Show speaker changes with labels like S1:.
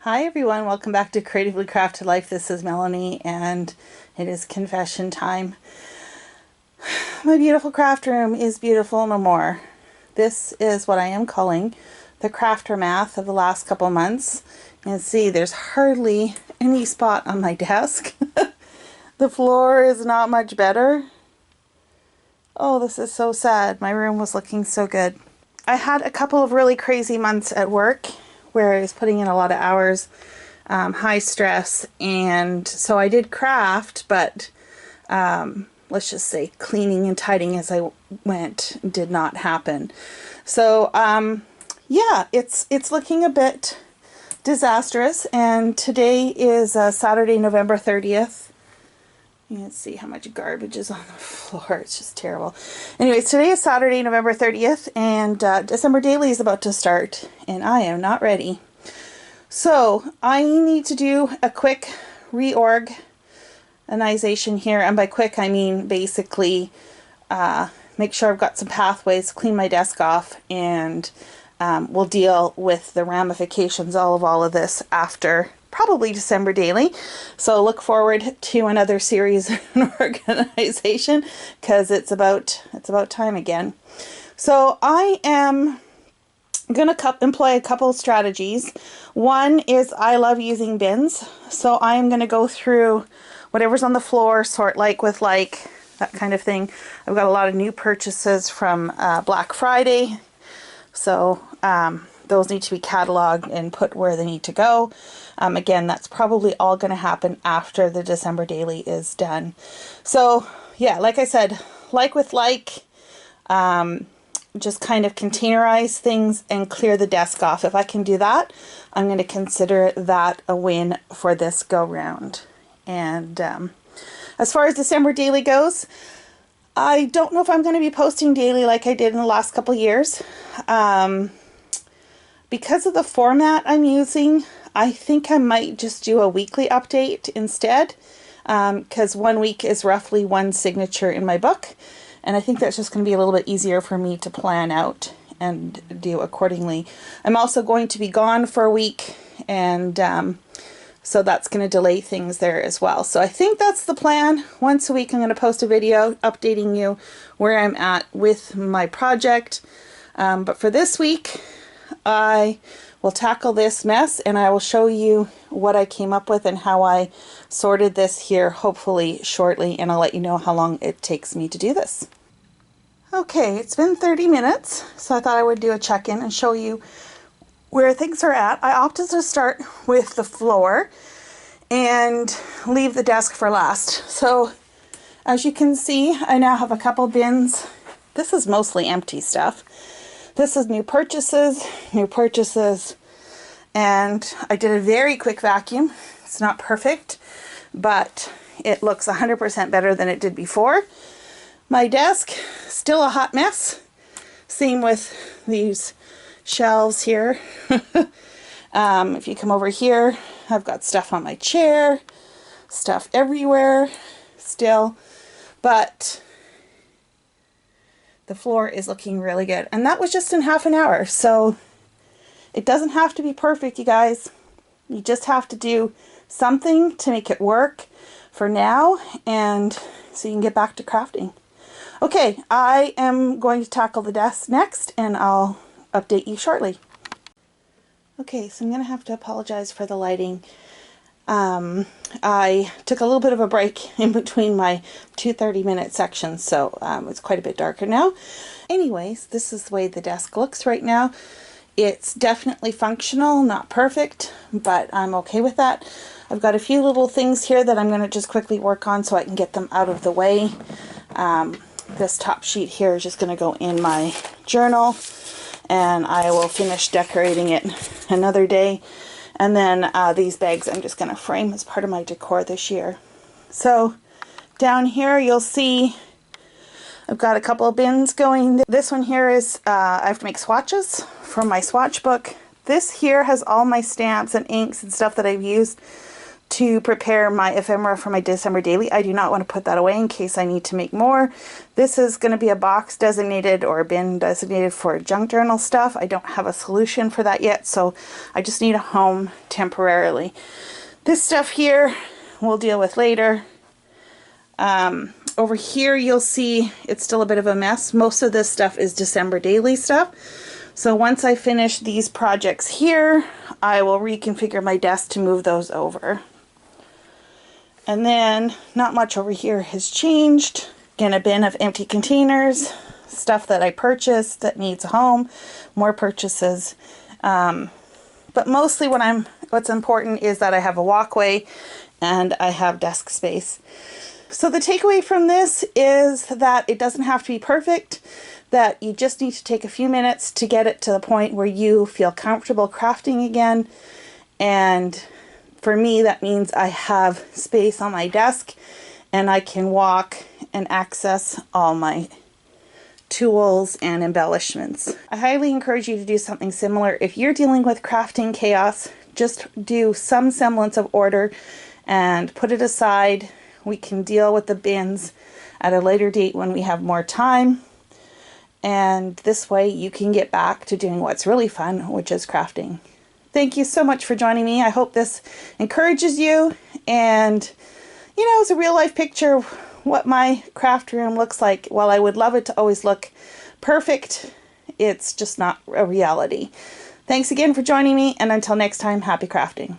S1: Hi everyone, welcome back to Creatively Crafted Life. This is Melanie and it is confession time. My beautiful craft room is beautiful no more. This is what I am calling the Craftermath of the last couple months. You can see there's hardly any spot on my desk. The floor is not much better. Oh, this is so sad. My room was looking so good. I had a couple of really crazy months at work where I was putting in a lot of hours, high stress, and so I did craft, but let's just say cleaning and tidying as I went did not happen. So yeah, it's looking a bit disastrous, and today is Saturday, November 30th. You can see how much garbage is on the floor. It's just terrible. Anyways, today is Saturday, November 30th, and December Daily is about to start, and I am not ready. So I need to do a quick reorganization here, and by quick I mean basically make sure I've got some pathways, clean my desk off, and we'll deal with the ramifications of all of this after probably December Daily. So look forward to another series in organization, because it's about time again. So I am going to employ a couple of strategies. One is I love using bins. So I am going to go through whatever's on the floor, sort like with like, that kind of thing. I've got a lot of new purchases from Black Friday. So those need to be cataloged and put where they need to go. Again, that's probably all going to happen after the December Daily is done. So yeah, like I said, like with like, just kind of containerize things and clear the desk off. If I can do that, I'm going to consider that a win for this go round. And as far as December Daily goes, I don't know if I'm going to be posting daily like I did in the last couple years. Because of the format I'm using, I think I might just do a weekly update instead, because 1 week is roughly one signature in my book, and I think that's just going to be a little bit easier for me to plan out and do accordingly. I'm also going to be gone for a week, and so that's going to delay things there as well. So I think that's the plan. Once a week I'm going to post a video updating you where I'm at with my project. But for this week, I will tackle this mess and I will show you what I came up with and how I sorted this here, hopefully shortly, and I'll let you know how long it takes me to do this. Okay, it's been 30 minutes, so I thought I would do a check-in and show you where things are at. I opted to start with the floor and leave the desk for last. So as you can see, I now have a couple bins. This is mostly empty stuff. This is new purchases, and I did a very quick vacuum. It's not perfect, but it looks 100% better than it did before. My desk, still a hot mess. Same with these shelves here. If you come over here, I've got stuff on my chair, stuff everywhere still, but the floor is looking really good. And that was just in half an hour. So it doesn't have to be perfect, you guys. You just have to do something to make it work for now, and so you can get back to crafting. Okay, I am going to tackle the desk next, and I'll update you shortly. Okay, so I'm going to have to apologize for the lighting. I took a little bit of a break in between my two 30-minute sections, so it's quite a bit darker now. Anyways, this is the way the desk looks right now. It's definitely functional, not perfect, but I'm okay with that. I've got a few little things here that I'm going to just quickly work on so I can get them out of the way. This top sheet here is just going to go in my journal, and I will finish decorating it another day. And then these bags I'm just going to frame as part of my decor this year. So down here you'll see I've got a couple of bins going. This one here is, I have to make swatches from my swatch book. This here has all my stamps and inks and stuff that I've used to prepare my ephemera for my December daily. I do not want to put that away in case I need to make more. This is going to be a box designated or a bin designated for junk journal stuff. I don't have a solution for that yet, so I just need a home temporarily. This stuff here we'll deal with later. Over here you'll see it's still a bit of a mess. Most of this stuff is December daily stuff. So once I finish these projects here, I will reconfigure my desk to move those over. And then not much over here has changed. Again, a bin of empty containers, stuff that I purchased that needs a home, more purchases. But mostly what's important is that I have a walkway and I have desk space. So the takeaway from this is that it doesn't have to be perfect, that you just need to take a few minutes to get it to the point where you feel comfortable crafting again. And for me, that means I have space on my desk and I can walk and access all my tools and embellishments. I highly encourage you to do something similar. If you're dealing with crafting chaos, just do some semblance of order and put it aside. We can deal with the bins at a later date when we have more time. And this way you can get back to doing what's really fun, which is crafting. Thank you so much for joining me. I hope this encourages you and, you know, it's a real life picture of what my craft room looks like. While I would love it to always look perfect, it's just not a reality. Thanks again for joining me, and until next time, happy crafting.